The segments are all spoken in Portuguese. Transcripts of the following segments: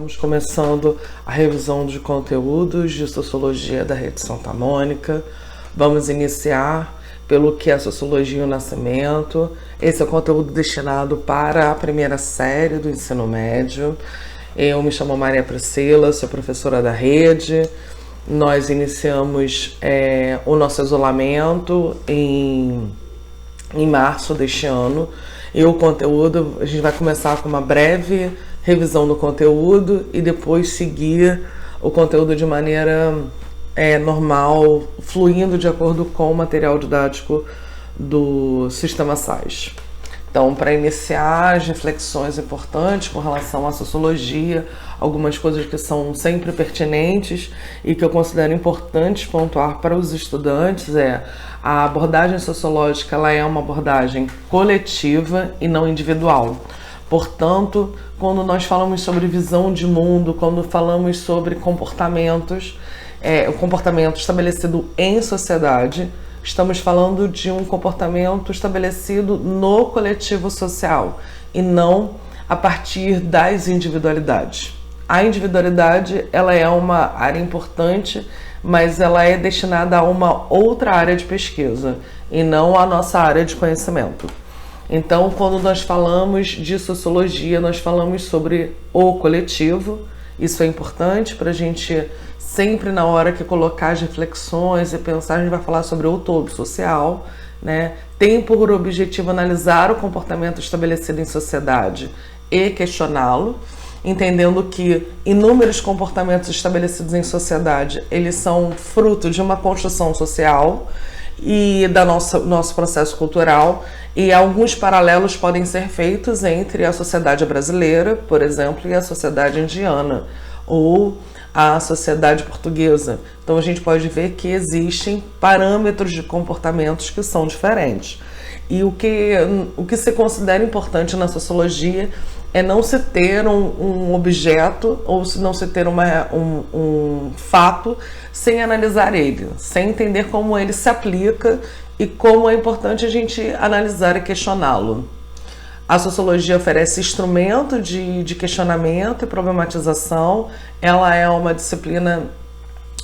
Estamos começando a revisão de conteúdos de Sociologia da Rede Santa Mônica. Vamos iniciar pelo que é Sociologia e o Nascimento. Esse é o conteúdo destinado para a primeira série do ensino médio. Eu me chamo Maria Priscila, sou professora da rede. Nós iniciamos o nosso isolamento em março deste ano. E o conteúdo, a gente vai começar com uma breve revisão do conteúdo e depois seguir o conteúdo de maneira normal, fluindo de acordo com o material didático do Sistema SAIS. Então, para iniciar as reflexões importantes com relação à sociologia, algumas coisas que são sempre pertinentes e que eu considero importantes pontuar para os estudantes a abordagem sociológica, ela é uma abordagem coletiva e não individual. Portanto, quando nós falamos sobre visão de mundo, quando falamos sobre comportamentos, o comportamento estabelecido em sociedade, estamos falando de um comportamento estabelecido no coletivo social e não a partir das individualidades. A individualidade, ela é uma área importante, mas ela é destinada a uma outra área de pesquisa e não a nossa área de conhecimento. Então, quando nós falamos de sociologia, nós falamos sobre o coletivo. Isso é importante para a gente sempre, na hora que colocar as reflexões e pensar, a gente vai falar sobre o todo social, né? Tem por objetivo analisar o comportamento estabelecido em sociedade e questioná-lo, entendendo que inúmeros comportamentos estabelecidos em sociedade, eles são fruto de uma construção social e da nosso processo cultural, e alguns paralelos podem ser feitos entre a sociedade brasileira, por exemplo, e a sociedade indiana, ou a sociedade portuguesa. Então a gente pode ver que existem parâmetros de comportamentos que são diferentes. E o que se considera importante na sociologia é não se ter um objeto ou não se ter um fato sem analisar ele, sem entender como ele se aplica e como é importante a gente analisar e questioná-lo. A sociologia oferece instrumento de questionamento e problematização. Ela é uma disciplina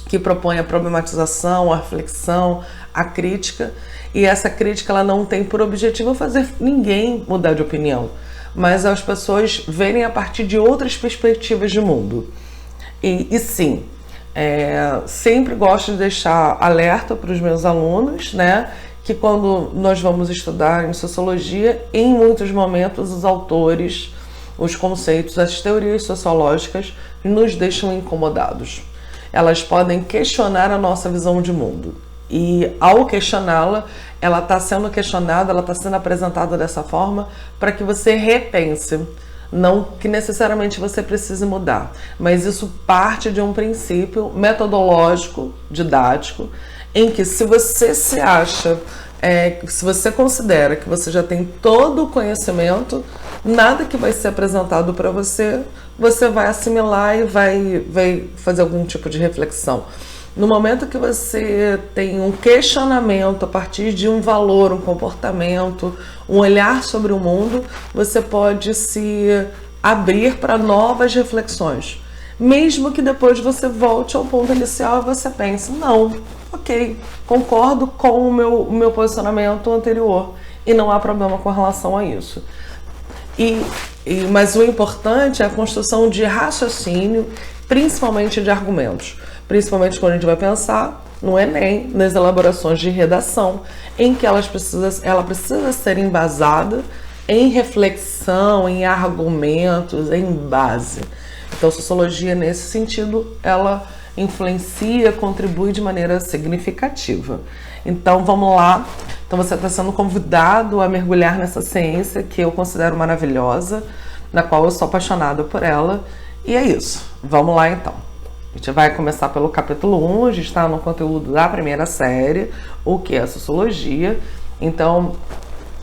que propõe a problematização, a reflexão, a crítica. E essa crítica ela não tem por objetivo fazer ninguém mudar de opinião, mas as pessoas verem a partir de outras perspectivas de mundo. E sim, sempre gosto de deixar alerta para os meus alunos, né, que quando nós vamos estudar em sociologia, em muitos momentos os autores, os conceitos, as teorias sociológicas nos deixam incomodados. Elas podem questionar a nossa visão de mundo. E ao questioná-la, ela está sendo questionada, ela está sendo apresentada dessa forma para que você repense. Não que necessariamente você precise mudar, mas isso parte de um princípio metodológico, didático, em que se você se acha, se você considera que você já tem todo o conhecimento, nada que vai ser apresentado para você, você vai assimilar e vai fazer algum tipo de reflexão. No momento que você tem um questionamento a partir de um valor, um comportamento, um olhar sobre o mundo, você pode se abrir para novas reflexões. Mesmo que depois você volte ao ponto inicial e você pense, não, ok, concordo com o meu posicionamento anterior e não há problema com relação a isso. Mas o importante é a construção de raciocínio, principalmente de argumentos. Principalmente quando a gente vai pensar no Enem, nas elaborações de redação, em que ela precisa ser embasada em reflexão, em argumentos, em base. Então, sociologia, nesse sentido, ela influencia, contribui de maneira significativa. Então, vamos lá. Então, você está sendo convidado a mergulhar nessa ciência que eu considero maravilhosa, na qual eu sou apaixonada por ela. E é isso. Vamos lá, então. A gente vai começar pelo capítulo 1, a gente está no conteúdo da primeira série, o que é a sociologia. Então,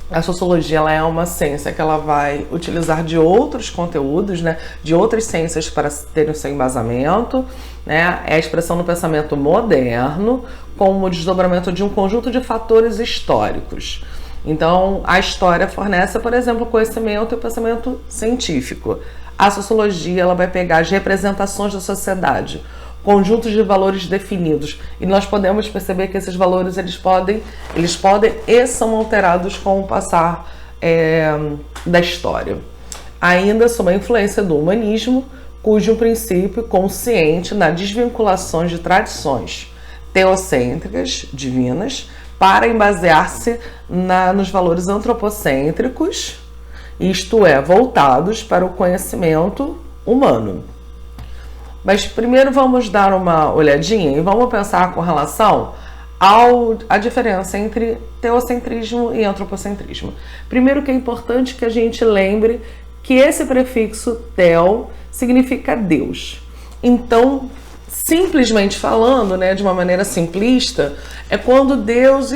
a sociologia ela é uma ciência que ela vai utilizar de outros conteúdos, né, de outras ciências para terem o seu embasamento, né, é a expressão do pensamento moderno como o desdobramento de um conjunto de fatores históricos. Então, a história fornece, por exemplo, conhecimento e pensamento científico. A sociologia ela vai pegar as representações da sociedade, conjuntos de valores definidos, e nós podemos perceber que esses valores eles podem e são alterados com o passar da história. Ainda sob a influência do humanismo, cujo princípio consciente na desvinculação de tradições teocêntricas, divinas, para embasear-se nos valores antropocêntricos, isto é, voltados para o conhecimento humano. Mas primeiro vamos dar uma olhadinha e vamos pensar com relação à diferença entre teocentrismo e antropocentrismo. Primeiro que é importante que a gente lembre que esse prefixo teo significa Deus. Então, simplesmente falando, né, de uma maneira simplista, é quando Deus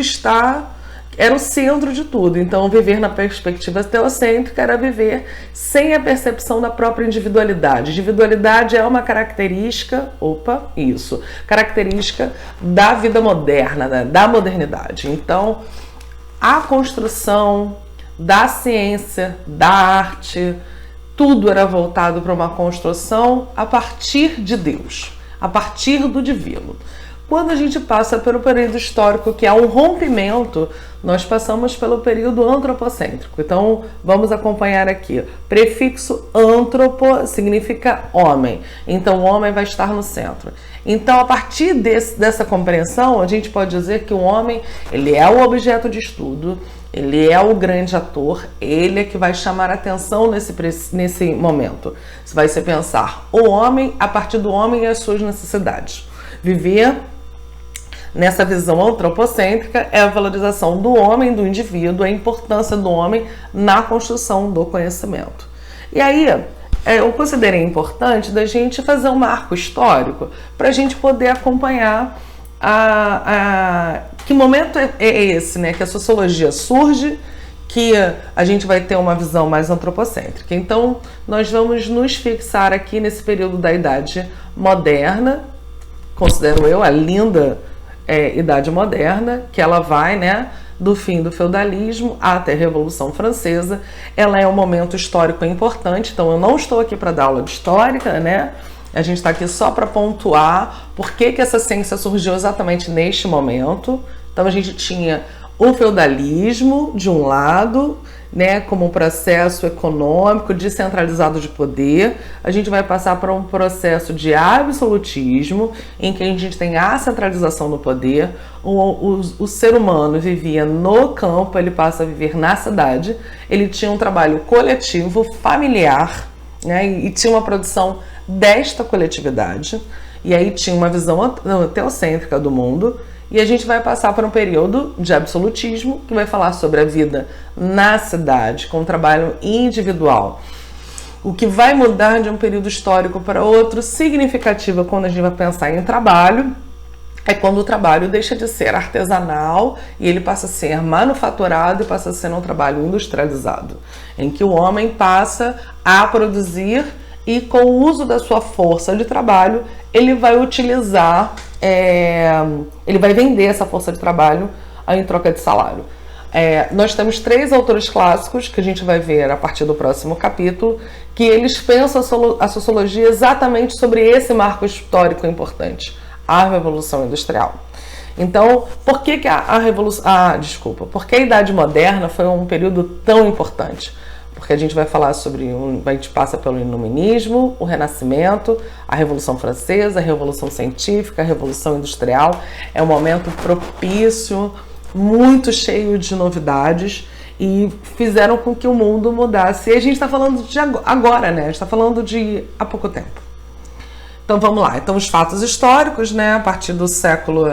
era o centro de tudo. Então, viver na perspectiva teocêntrica era viver sem a percepção da própria individualidade. Individualidade é uma característica, característica da vida moderna, né, da modernidade. Então, a construção da ciência, da arte, tudo era voltado para uma construção a partir de Deus, a partir do divino. Quando a gente passa pelo período histórico, que é um rompimento, nós passamos pelo período antropocêntrico. Então, vamos acompanhar aqui. Prefixo antropo significa homem. Então, o homem vai estar no centro. Então, a partir dessa compreensão, a gente pode dizer que o homem ele é o objeto de estudo, ele é o grande ator, ele é que vai chamar a atenção nesse momento. Você vai se pensar o homem a partir do homem e as suas necessidades. Viver nessa visão antropocêntrica é a valorização do homem, do indivíduo, a importância do homem na construção do conhecimento. E aí, eu considerei importante da gente fazer um marco histórico para a gente poder acompanhar que momento é esse, né? Que a sociologia surge, que a gente vai ter uma visão mais antropocêntrica. Então, nós vamos nos fixar aqui nesse período da Idade Moderna, considero eu a linda Idade Moderna, que ela vai, né, do fim do feudalismo até a Revolução Francesa. Ela é um momento histórico importante, então eu não estou aqui para dar aula de história, né? A gente está aqui só para pontuar por que essa ciência surgiu exatamente neste momento. Então a gente tinha o feudalismo de um lado, né, como um processo econômico descentralizado de poder. A gente vai passar por um processo de absolutismo, em que a gente tem a centralização do poder. O ser humano vivia no campo, ele passa a viver na cidade. Ele tinha um trabalho coletivo, familiar, né, e tinha uma produção desta coletividade. E aí tinha uma visão teocêntrica do mundo. E a gente vai passar por um período de absolutismo, que vai falar sobre a vida na cidade, com o trabalho individual. O que vai mudar de um período histórico para outro, significativo quando a gente vai pensar em trabalho, é quando o trabalho deixa de ser artesanal e ele passa a ser manufaturado e passa a ser um trabalho industrializado, em que o homem passa a produzir e com o uso da sua força de trabalho, ele vai utilizar, ele vai vender essa força de trabalho em troca de salário. Nós temos 3 autores clássicos que a gente vai ver a partir do próximo capítulo, que eles pensam a sociologia exatamente sobre esse marco histórico importante, a Revolução Industrial. Então, por que por que a Idade Moderna foi um período tão importante? Porque a gente vai falar sobre, a gente passa pelo Iluminismo, o Renascimento, a Revolução Francesa, a Revolução Científica, a Revolução Industrial. É um momento propício, muito cheio de novidades e fizeram com que o mundo mudasse. E a gente está falando de agora, né? A gente está falando de há pouco tempo. Então vamos lá. Então os fatos históricos, né? A partir do século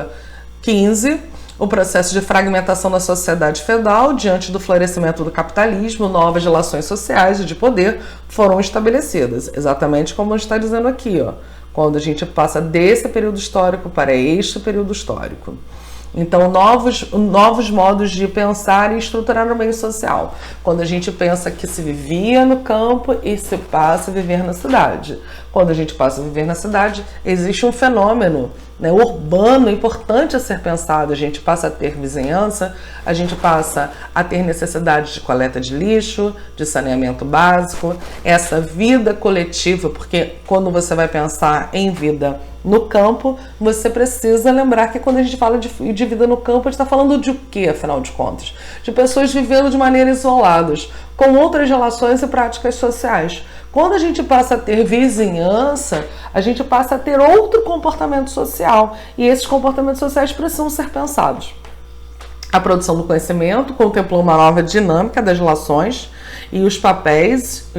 XV, o processo de fragmentação da sociedade feudal diante do florescimento do capitalismo, novas relações sociais e de poder foram estabelecidas, exatamente como está dizendo aqui, ó, quando a gente passa desse período histórico para este período histórico. Então, novos modos de pensar e estruturar o meio social. Quando a gente pensa que se vivia no campo e se passa a viver na cidade. Quando a gente passa a viver na cidade, existe um fenômeno, né, urbano importante a ser pensado. A gente passa a ter vizinhança, a gente passa a ter necessidade de coleta de lixo, de saneamento básico, essa vida coletiva, porque quando você vai pensar em vida no campo, você precisa lembrar que quando a gente fala de vida no campo, a gente está falando de o quê, afinal de contas? De pessoas vivendo de maneira isoladas, com outras relações e práticas sociais. Quando a gente passa a ter vizinhança, a gente passa a ter outro comportamento social, e esses comportamentos sociais precisam ser pensados. A produção do conhecimento contemplou uma nova dinâmica das relações e os papéis,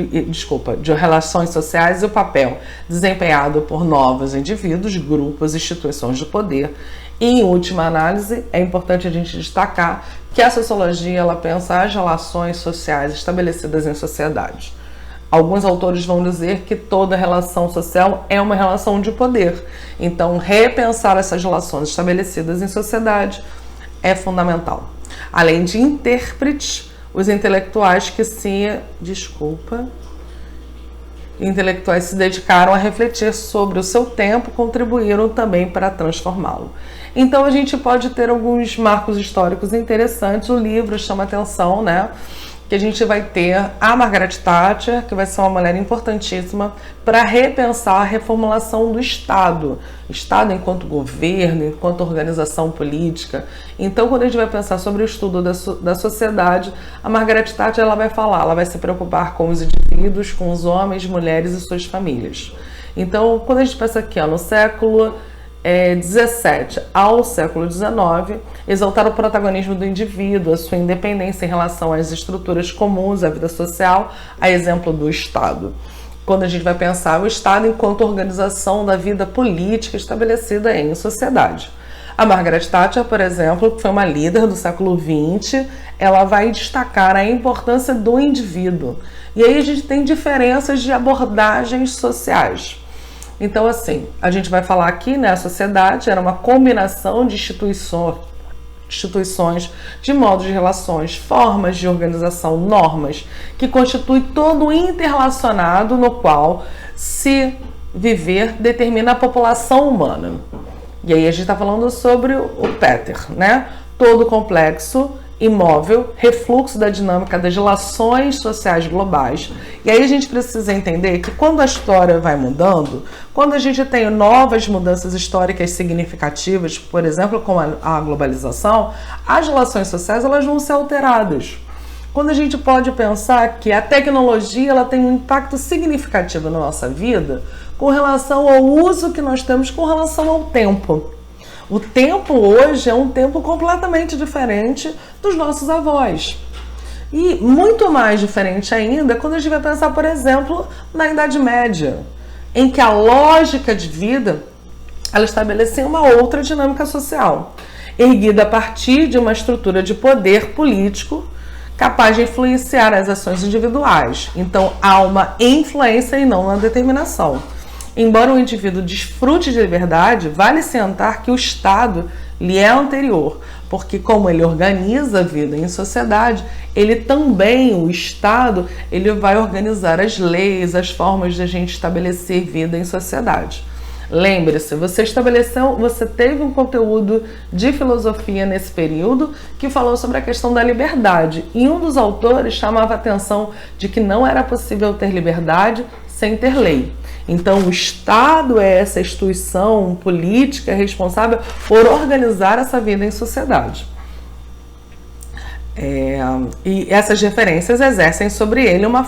de relações sociais e o papel desempenhado por novos indivíduos, grupos, instituições de poder. E, em última análise, é importante a gente destacar que a sociologia ela pensa as relações sociais estabelecidas em sociedade. Alguns autores vão dizer que toda relação social é uma relação de poder. Então, repensar essas relações estabelecidas em sociedade é fundamental. Além de intérpretes, os intelectuais intelectuais se dedicaram a refletir sobre o seu tempo, contribuíram também para transformá-lo. Então a gente pode ter alguns marcos históricos interessantes. O livro chama atenção, né? Que a gente vai ter a Margaret Thatcher, que vai ser uma mulher importantíssima para repensar a reformulação do Estado. Estado enquanto governo, enquanto organização política. Então, quando a gente vai pensar sobre o estudo da sociedade, a Margaret Thatcher ela vai se preocupar com os indivíduos, com os homens, mulheres e suas famílias. Então, quando a gente pensa aqui, no século 17 ao século 19, exaltar o protagonismo do indivíduo, a sua independência em relação às estruturas comuns à vida social, a exemplo do Estado. Quando a gente vai pensar o Estado enquanto organização da vida política estabelecida em sociedade. A Margaret Thatcher, por exemplo, que foi uma líder do século XX, ela vai destacar a importância do indivíduo. E aí a gente tem diferenças de abordagens sociais. Então, assim, a gente vai falar aqui, né, a sociedade era uma combinação de instituições, de modos de relações, formas de organização, normas, que constitui todo o interrelacionado no qual se viver determina a população humana. E aí a gente está falando sobre o Peter, né? Todo complexo, imóvel, refluxo da dinâmica das relações sociais globais. E aí a gente precisa entender que quando a história vai mudando, quando a gente tem novas mudanças históricas significativas, por exemplo, como a globalização, as relações sociais elas vão ser alteradas. Quando a gente pode pensar que a tecnologia ela tem um impacto significativo na nossa vida com relação ao uso que nós temos com relação ao tempo. O tempo hoje é um tempo completamente diferente dos nossos avós. E muito mais diferente ainda quando a gente vai pensar, por exemplo, na Idade Média, em que a lógica de vida ela estabelecia uma outra dinâmica social, erguida a partir de uma estrutura de poder político capaz de influenciar as ações individuais. Então, há uma influência e não uma determinação. Embora o indivíduo desfrute de liberdade, vale salientar que o Estado lhe é anterior, porque como ele organiza a vida em sociedade, ele também, o Estado, ele vai organizar as leis, as formas de a gente estabelecer vida em sociedade. Lembre-se, você teve um conteúdo de filosofia nesse período que falou sobre a questão da liberdade, e um dos autores chamava a atenção de que não era possível ter liberdade sem ter lei. Então, o Estado é essa instituição política responsável por organizar essa vida em sociedade. E essas referências exercem sobre ele uma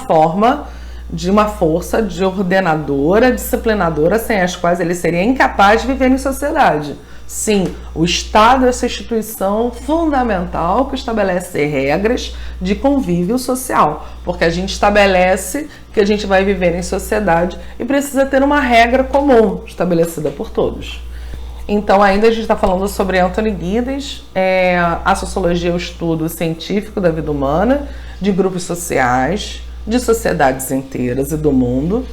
força de ordenadora, disciplinadora, sem as quais ele seria incapaz de viver em sociedade. Sim, o Estado é essa instituição fundamental que estabelece regras de convívio social, porque a gente estabelece que a gente vai viver em sociedade e precisa ter uma regra comum estabelecida por todos. Então, ainda a gente está falando sobre Anthony Giddens, a sociologia é o estudo científico da vida humana, de grupos sociais, de sociedades inteiras e do mundo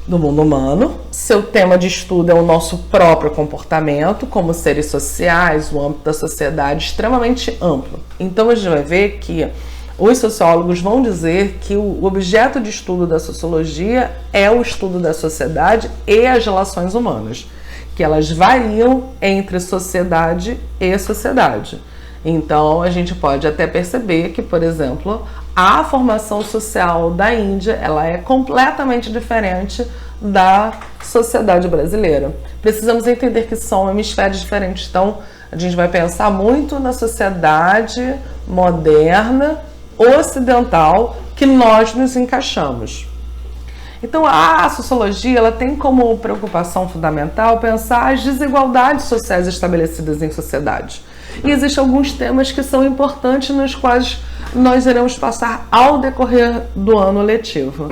humano. Seu tema de estudo é o nosso próprio comportamento como seres sociais, o âmbito da sociedade extremamente amplo. Então a gente vai ver que os sociólogos vão dizer que o objeto de estudo da sociologia é o estudo da sociedade e as relações humanas, que elas variam entre sociedade e sociedade. Então, a gente pode até perceber que, por exemplo, a formação social da Índia, ela é completamente diferente da sociedade brasileira. Precisamos entender que são hemisférios diferentes. Então, a gente vai pensar muito na sociedade moderna, ocidental, que nós nos encaixamos. Então, a sociologia ela tem como preocupação fundamental pensar as desigualdades sociais estabelecidas em sociedade. E existem alguns temas que são importantes, nos quais nós iremos passar ao decorrer do ano letivo.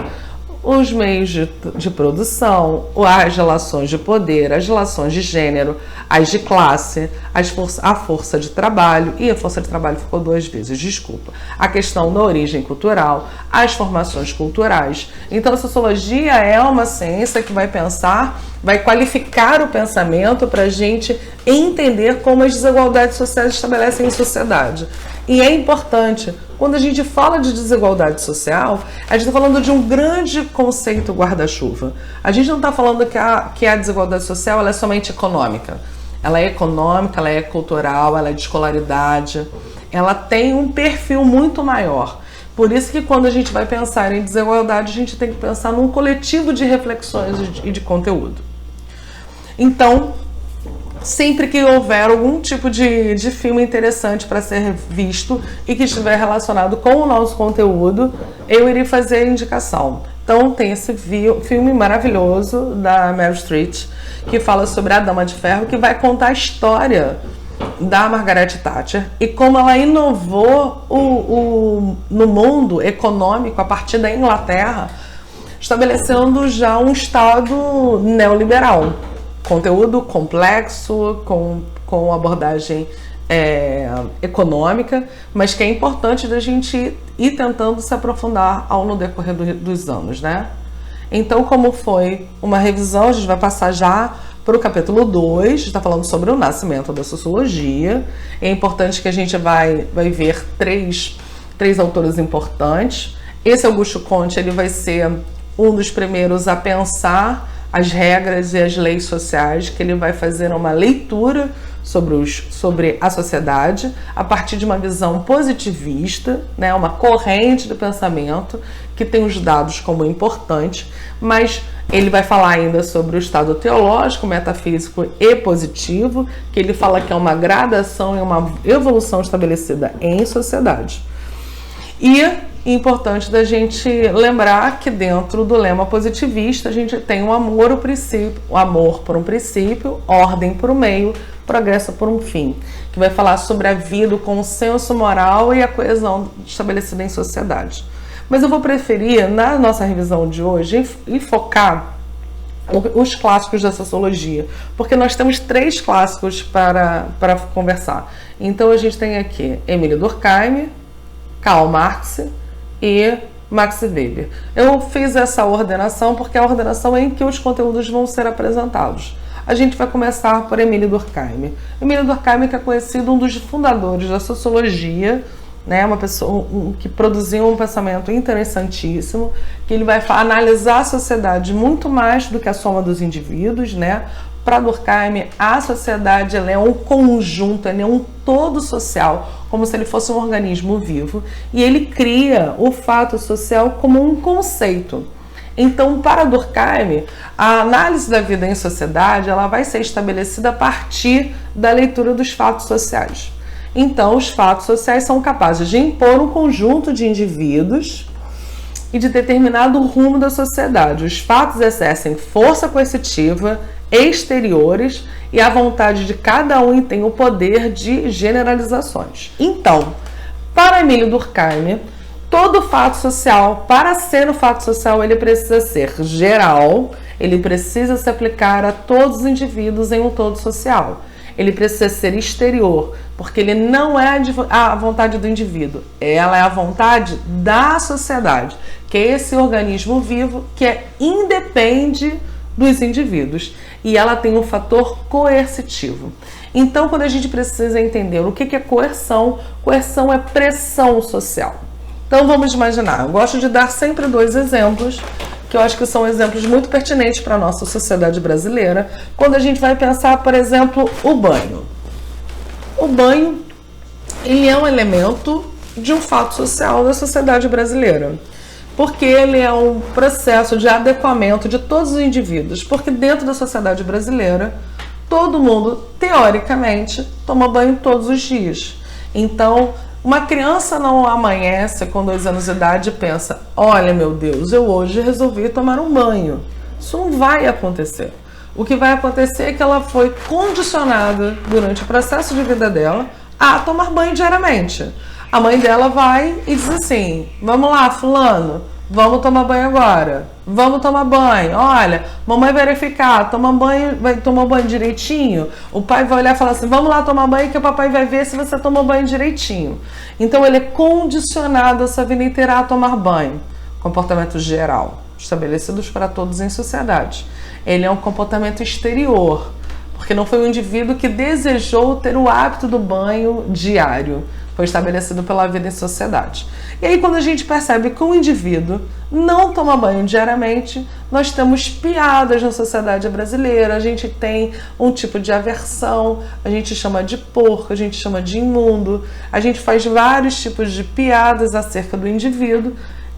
Os meios de produção, as relações de poder, as relações de gênero, as de classe, a força de trabalho, e a força de trabalho ficou 2 vezes, desculpa, a questão da origem cultural, as formações culturais. Então, a sociologia é uma ciência que vai pensar, vai qualificar o pensamento para a gente entender como as desigualdades sociais estabelecem em sociedade. E é importante, quando a gente fala de desigualdade social, a gente está falando de um grande conceito guarda-chuva. A gente não está falando que a desigualdade social ela é somente econômica. Ela é econômica, ela é cultural, ela é de escolaridade. Ela tem um perfil muito maior. Por isso que quando a gente vai pensar em desigualdade, a gente tem que pensar num coletivo de reflexões e de conteúdo. Então, sempre que houver algum tipo de filme interessante para ser visto e que estiver relacionado com o nosso conteúdo, eu irei fazer a indicação. Então tem esse filme maravilhoso da Meryl Streep, que fala sobre a Dama de Ferro, que vai contar a história da Margaret Thatcher e como ela inovou no mundo econômico a partir da Inglaterra, estabelecendo já um Estado neoliberal. Conteúdo complexo, com abordagem econômica, mas que é importante da gente ir tentando se aprofundar no decorrer dos anos, né? Então, como foi uma revisão, a gente vai passar já para o capítulo 2, está falando sobre o nascimento da sociologia. É importante que a gente vai ver três autores importantes. Esse Augusto Conte ele vai ser um dos primeiros a pensar as regras e as leis sociais, que ele vai fazer uma leitura sobre a sociedade a partir de uma visão positivista, né, uma corrente do pensamento que tem os dados como importante, mas ele vai falar ainda sobre o estado teológico, metafísico e positivo, que ele fala que é uma gradação e uma evolução estabelecida em sociedade. E importante da gente lembrar que dentro do lema positivista a gente tem o amor por um princípio, ordem por um meio, progresso por um fim, que vai falar sobre a vida, o consenso moral e a coesão estabelecida em sociedade. Mas eu vou preferir, na nossa revisão de hoje, focar os clássicos da sociologia, porque nós temos 3 clássicos para conversar. Então a gente tem aqui Emile Durkheim, Karl Marx e Max Weber. Eu fiz essa ordenação porque é a ordenação em que os conteúdos vão ser apresentados. A gente vai começar por Emile Durkheim. Emile Durkheim que é conhecido um dos fundadores da sociologia, né, uma pessoa que produziu um pensamento interessantíssimo, que ele vai analisar a sociedade muito mais do que a soma dos indivíduos, né? Para Durkheim, a sociedade ela é um conjunto, ela é um todo social, como se ele fosse um organismo vivo, e ele cria o fato social como um conceito. Então, para Durkheim, a análise da vida em sociedade ela vai ser estabelecida a partir da leitura dos fatos sociais. Então, os fatos sociais são capazes de impor um conjunto de indivíduos e de determinado rumo da sociedade. Os fatos exercem força coercitiva, exteriores, e a vontade de cada um tem o poder de generalizações. Então, para Emile Durkheim, todo fato social, para ser um fato social, ele precisa ser geral, ele precisa se aplicar a todos os indivíduos em um todo social. Ele precisa ser exterior, porque ele não é a vontade do indivíduo, ela é a vontade da sociedade, que é esse organismo vivo que independe dos indivíduos. E ela tem um fator coercitivo. Então, quando a gente precisa entender o que é coerção, coerção é pressão social. Então vamos imaginar, eu gosto de dar sempre 2 exemplos, que eu acho que são exemplos muito pertinentes para a nossa sociedade brasileira, quando a gente vai pensar, por exemplo, o banho. O banho, ele é um elemento de um fato social da sociedade brasileira, porque ele é um processo de adequamento de todos os indivíduos, porque dentro da sociedade brasileira, todo mundo, teoricamente, toma banho todos os dias. Então, uma criança não amanhece com 2 anos de idade e pensa, olha meu Deus, eu hoje resolvi tomar um banho. Isso não vai acontecer. O que vai acontecer é que ela foi condicionada durante o processo de vida dela a tomar banho diariamente. A mãe dela vai e diz assim, vamos lá fulano, vamos tomar banho agora, vamos tomar banho, olha, mamãe vai verificar, vai tomar banho direitinho, o pai vai olhar e falar assim, vamos lá tomar banho que o papai vai ver se você tomou banho direitinho. Então ele é condicionado essa vida inteira a tomar banho, comportamento geral, estabelecidos para todos em sociedade. Ele é um comportamento exterior, porque não foi um indivíduo que desejou ter o hábito do banho diário, foi estabelecido pela vida em sociedade. E aí quando a gente percebe que um indivíduo não toma banho diariamente, nós temos piadas na sociedade brasileira, a gente tem um tipo de aversão, a gente chama de porco, a gente chama de imundo, a gente faz vários tipos de piadas acerca do indivíduo,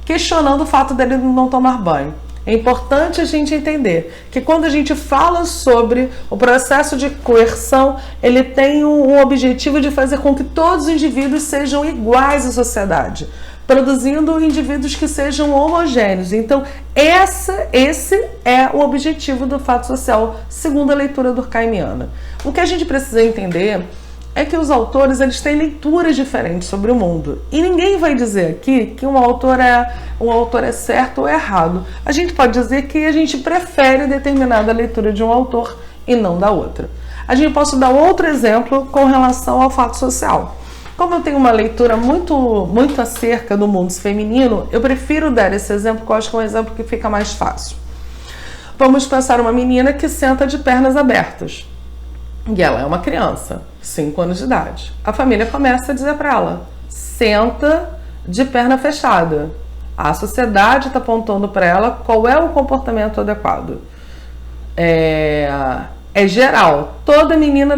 questionando o fato dele não tomar banho. É importante a gente entender que quando a gente fala sobre o processo de coerção, ele tem um objetivo de fazer com que todos os indivíduos sejam iguais à sociedade, produzindo indivíduos que sejam homogêneos. Então, esse é o objetivo do fato social, segundo a leitura durkheimiana. O que a gente precisa entender é que os autores eles têm leituras diferentes sobre o mundo. E ninguém vai dizer aqui que um autor é certo ou errado. A gente pode dizer que a gente prefere determinada leitura de um autor e não da outra. A gente pode dar outro exemplo com relação ao fato social. Como eu tenho uma leitura muito acerca do mundo feminino, eu prefiro dar esse exemplo, porque eu acho que é um exemplo que fica mais fácil. Vamos pensar uma menina que senta de pernas abertas. E ela é uma criança, 5 anos de idade. A família começa a dizer para ela, senta de perna fechada. A sociedade está apontando para ela qual é o comportamento adequado. É geral. Toda menina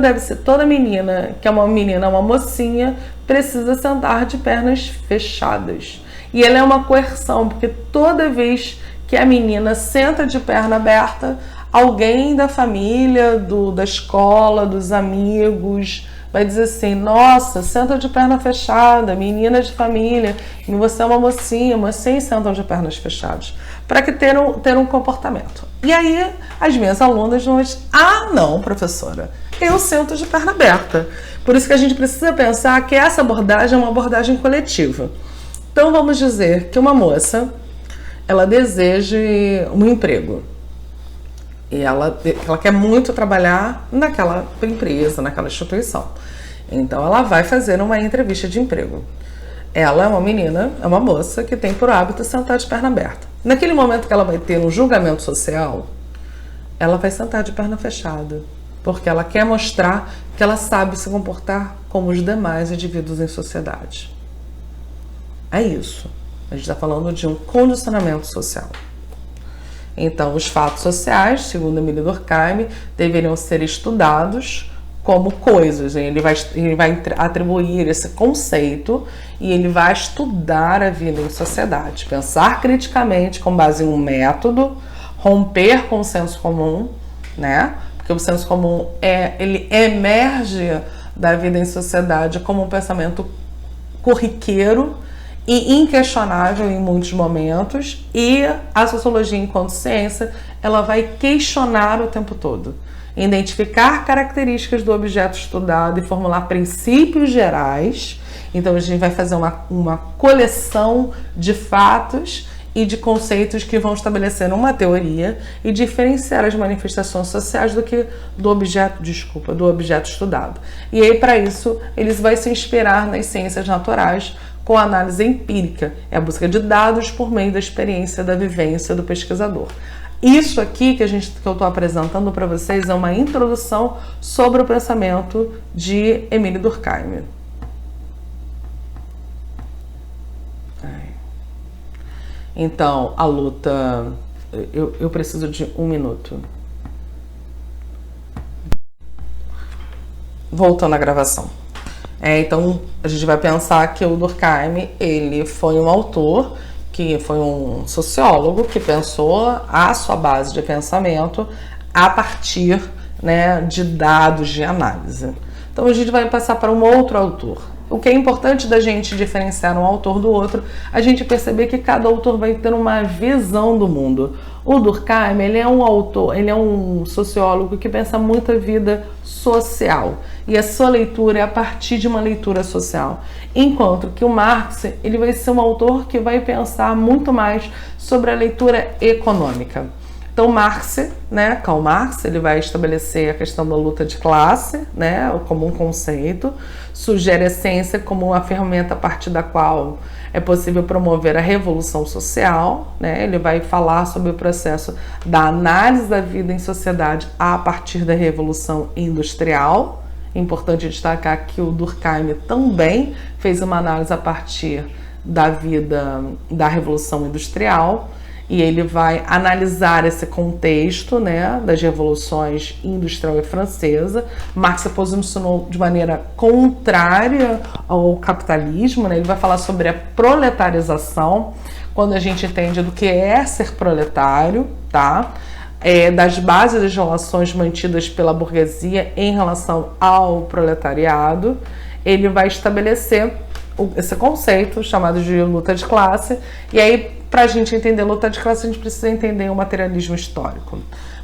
que é uma mocinha, precisa sentar de pernas fechadas. E ela é uma coerção, porque toda vez que a menina senta de perna aberta, alguém da família, da escola, dos amigos, vai dizer assim, nossa, senta de perna fechada, menina de família, e você é uma mocinha, mocinhas sentam de pernas fechadas, para que ter um comportamento. E aí, as minhas alunas vão dizer, não, professora, eu sento de perna aberta. Por isso que a gente precisa pensar que essa abordagem é uma abordagem coletiva. Então, vamos dizer que uma moça, ela deseja um emprego. E ela quer muito trabalhar naquela empresa, naquela instituição. Então, ela vai fazer uma entrevista de emprego. Ela é uma menina, é uma moça que tem por hábito sentar de perna aberta. Naquele momento que ela vai ter um julgamento social, ela vai sentar de perna fechada, porque ela quer mostrar que ela sabe se comportar como os demais indivíduos em sociedade. É isso. A gente está falando de um condicionamento social. Então, os fatos sociais, segundo Emile Durkheim, deveriam ser estudados como coisas. Ele vai atribuir esse conceito e ele vai estudar a vida em sociedade, pensar criticamente com base em um método, romper com o senso comum, né? Porque o senso comum ele emerge da vida em sociedade como um pensamento corriqueiro e inquestionável em muitos momentos, e a sociologia enquanto ciência, ela vai questionar o tempo todo, identificar características do objeto estudado e formular princípios gerais. Então a gente vai fazer uma coleção de fatos e de conceitos que vão estabelecer uma teoria e diferenciar as manifestações sociais do objeto estudado. E aí, para isso, eles vão se inspirar nas ciências naturais com a análise empírica, é a busca de dados por meio da experiência, da vivência do pesquisador. Isso aqui que eu estou apresentando para vocês é uma introdução sobre o pensamento de Emile Durkheim. Então, a luta... Eu preciso de 1 minuto. Voltando à gravação. Então, a gente vai pensar que o Durkheim, ele foi um autor, que foi um sociólogo que pensou a sua base de pensamento a partir, né, de dados de análise. Então, a gente vai passar para um outro autor. O que é importante da gente diferenciar um autor do outro, a gente perceber que cada autor vai ter uma visão do mundo. O Durkheim, ele é um autor, ele é um sociólogo que pensa muito a vida social. E a sua leitura é a partir de uma leitura social. Enquanto que o Marx, ele vai ser um autor que vai pensar muito mais sobre a leitura econômica. Então, Marx, né, Karl Marx, ele vai estabelecer a questão da luta de classe, né, como um conceito, sugere a ciência como uma ferramenta a partir da qual é possível promover a revolução social, né, ele vai falar sobre o processo da análise da vida em sociedade a partir da revolução industrial. É importante destacar que o Durkheim também fez uma análise a partir da vida da revolução industrial. E ele vai analisar esse contexto, né, das revoluções industrial e francesa. Marx se posicionou de maneira contrária ao capitalismo, né? Ele vai falar sobre a proletarização, quando a gente entende do que é ser proletário, tá? Das bases das relações mantidas pela burguesia em relação ao proletariado. Ele vai estabelecer esse conceito chamado de luta de classe, e aí, para a gente entender a luta de classe, a gente precisa entender o materialismo histórico.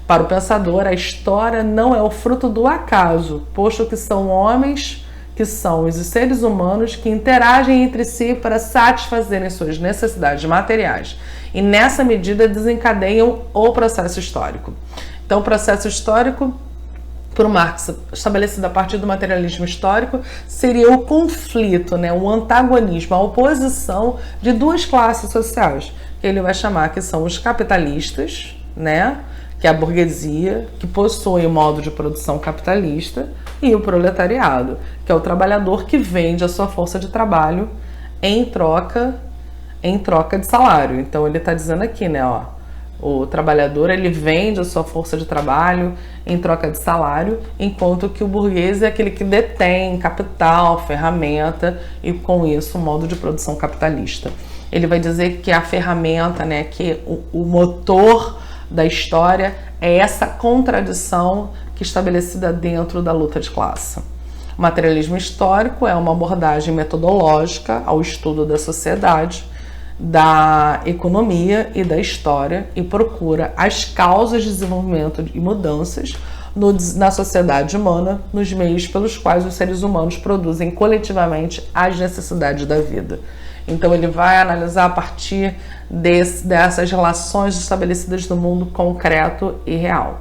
Para o pensador, a história não é o fruto do acaso, posto que são homens, que são os seres humanos que interagem entre si para satisfazerem suas necessidades materiais, e nessa medida desencadeiam o processo histórico. Então, o processo histórico, por Marx, estabelecido a partir do materialismo histórico, seria o conflito, né, o antagonismo, a oposição de duas classes sociais, que ele vai chamar que são os capitalistas, né, que é a burguesia, que possui o modo de produção capitalista, e o proletariado, que é o trabalhador que vende a sua força de trabalho em troca de salário. Então ele está dizendo aqui, né, ó, o trabalhador, ele vende a sua força de trabalho em troca de salário, enquanto que o burguês é aquele que detém capital, ferramenta, e com isso o modo de produção capitalista. Ele vai dizer que a ferramenta, né, que o motor da história é essa contradição que é estabelecida dentro da luta de classe. O materialismo histórico é uma abordagem metodológica ao estudo da sociedade, da economia e da história, e procura as causas de desenvolvimento e mudanças na sociedade humana, nos meios pelos quais os seres humanos produzem coletivamente as necessidades da vida. Então ele vai analisar a partir dessas relações estabelecidas no mundo concreto e real.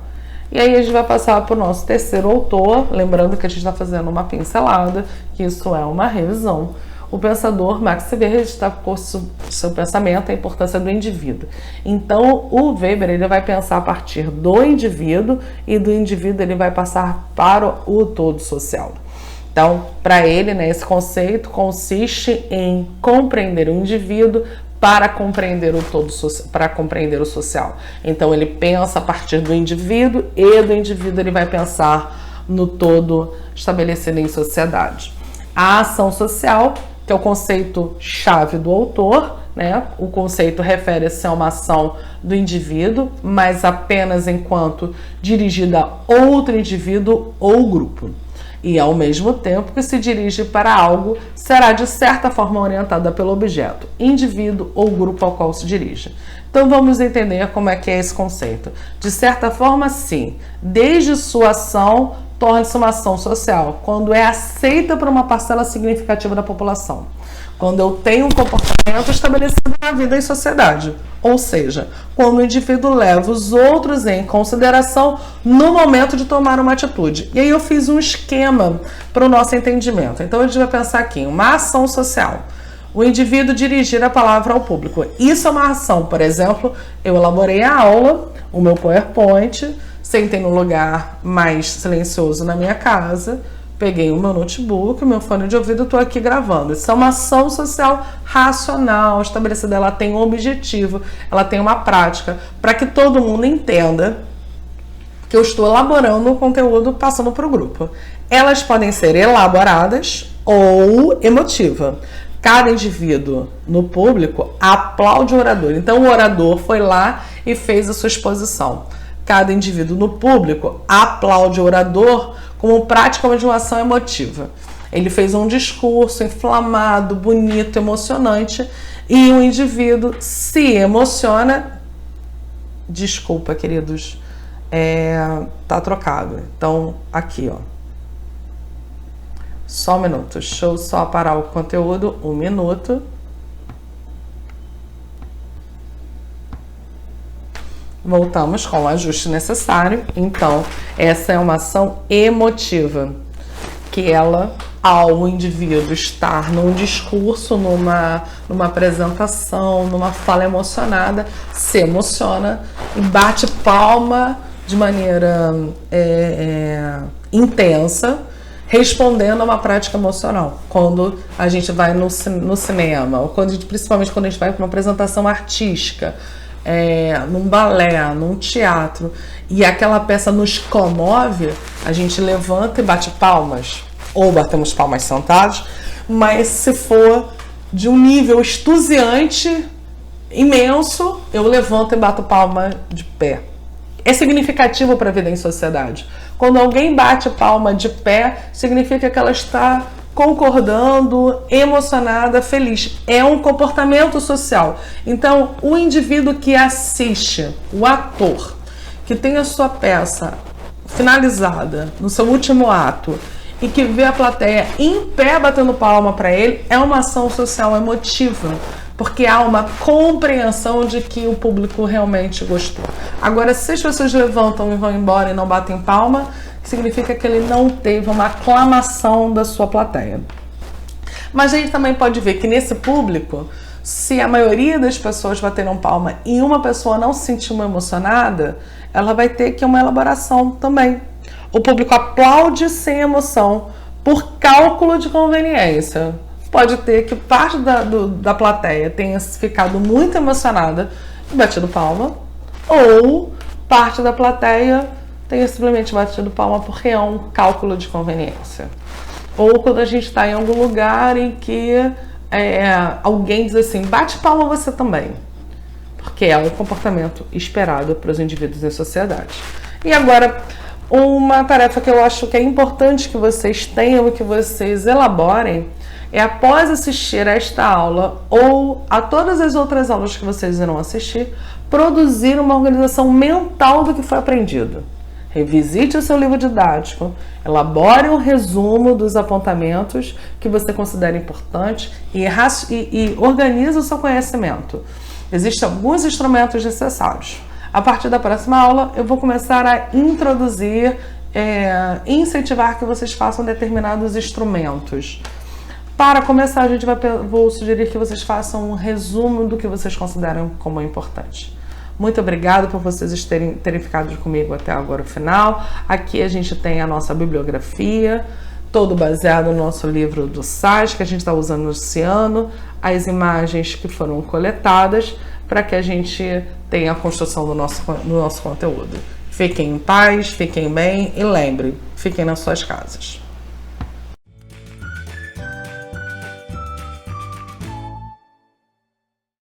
E aí a gente vai passar para o nosso terceiro autor, lembrando que a gente está fazendo uma pincelada, que isso é uma revisão. O pensador Max Weber destacou seu pensamento a importância do indivíduo. Então, o Weber, ele vai pensar a partir do indivíduo, e do indivíduo ele vai passar para o todo social. Então, para ele, né, esse conceito consiste em compreender o indivíduo para compreender o todo, para compreender o social. Então, ele pensa a partir do indivíduo, e do indivíduo ele vai pensar no todo estabelecido em sociedade. A ação social, que é o conceito-chave do autor, né? O conceito refere-se a uma ação do indivíduo, mas apenas enquanto dirigida a outro indivíduo ou grupo. E, ao mesmo tempo que se dirige para algo, será de certa forma orientada pelo objeto, indivíduo ou grupo ao qual se dirige. Então, vamos entender como é que é esse conceito. De certa forma, sim, desde sua ação, torna-se uma ação social, quando é aceita por uma parcela significativa da população. Quando eu tenho um comportamento estabelecido na vida em sociedade. Ou seja, quando o indivíduo leva os outros em consideração no momento de tomar uma atitude. E aí eu fiz um esquema para o nosso entendimento. Então a gente vai pensar aqui em uma ação social. O indivíduo dirigir a palavra ao público. Isso é uma ação. Por exemplo, eu elaborei a aula, o meu PowerPoint, sentei no lugar mais silencioso na minha casa, peguei o meu notebook, o meu fone de ouvido, estou aqui gravando. Isso é uma ação social racional, estabelecida. Ela tem um objetivo, ela tem uma prática, para que todo mundo entenda que eu estou elaborando o conteúdo passando para o grupo. Elas podem ser elaboradas ou emotiva. Cada indivíduo no público aplaude o orador. Então, o orador foi lá e fez a sua exposição. Cada indivíduo no público aplaude o orador como prática de uma ação emotiva. Ele fez um discurso inflamado, bonito, emocionante, e o indivíduo se emociona. Desculpa, queridos, tá trocado. Então, aqui, ó. Só um minuto. Deixa eu só parar o conteúdo. 1 minuto. Voltamos com o ajuste necessário. Então, essa é uma ação emotiva, que ela, ao indivíduo estar num discurso, numa apresentação, numa fala emocionada, se emociona e bate palma de maneira intensa, respondendo a uma prática emocional. Quando a gente vai no cinema, ou principalmente quando a gente vai para uma apresentação artística, num balé, num teatro, e aquela peça nos comove, a gente levanta e bate palmas, ou batemos palmas sentados, mas se for de um nível extasiante, imenso, eu levanto e bato palma de pé. É significativo para a vida em sociedade. Quando alguém bate palma de pé, significa que ela está concordando, emocionada, feliz. É um comportamento social. Então, o indivíduo que assiste, o ator, que tem a sua peça finalizada, no seu último ato, e que vê a plateia em pé batendo palma para ele, é uma ação social emotiva, porque há uma compreensão de que o público realmente gostou. Agora, se as pessoas levantam e vão embora e não batem palma, significa que ele não teve uma aclamação da sua plateia. Mas a gente também pode ver que nesse público, se a maioria das pessoas bateram palma e uma pessoa não se sentiu emocionada, ela vai ter que uma elaboração também. O público aplaude sem emoção por cálculo de conveniência. Pode ter que parte da plateia tenha ficado muito emocionada e batido palma, ou parte da plateia tenha simplesmente batido palma porque é um cálculo de conveniência. Ou quando a gente está em algum lugar em que alguém diz assim, bate palma você também, porque é um comportamento esperado para os indivíduos em sociedade. E agora, uma tarefa que eu acho que é importante que vocês tenham e que vocês elaborem é, após assistir a esta aula ou a todas as outras aulas que vocês irão assistir, produzir uma organização mental do que foi aprendido. Revisite o seu livro didático, elabore um resumo dos apontamentos que você considera importantes e organize o seu conhecimento. Existem alguns instrumentos necessários. A partir da próxima aula, eu vou começar a introduzir, incentivar que vocês façam determinados instrumentos. Para começar, vou sugerir que vocês façam um resumo do que vocês consideram como importante. Muito obrigada por vocês terem ficado comigo até agora o final. Aqui a gente tem a nossa bibliografia, todo baseado no nosso livro do site que a gente está usando esse ano, as imagens que foram coletadas para que a gente tenha a construção do nosso conteúdo. Fiquem em paz, fiquem bem e lembrem, fiquem nas suas casas.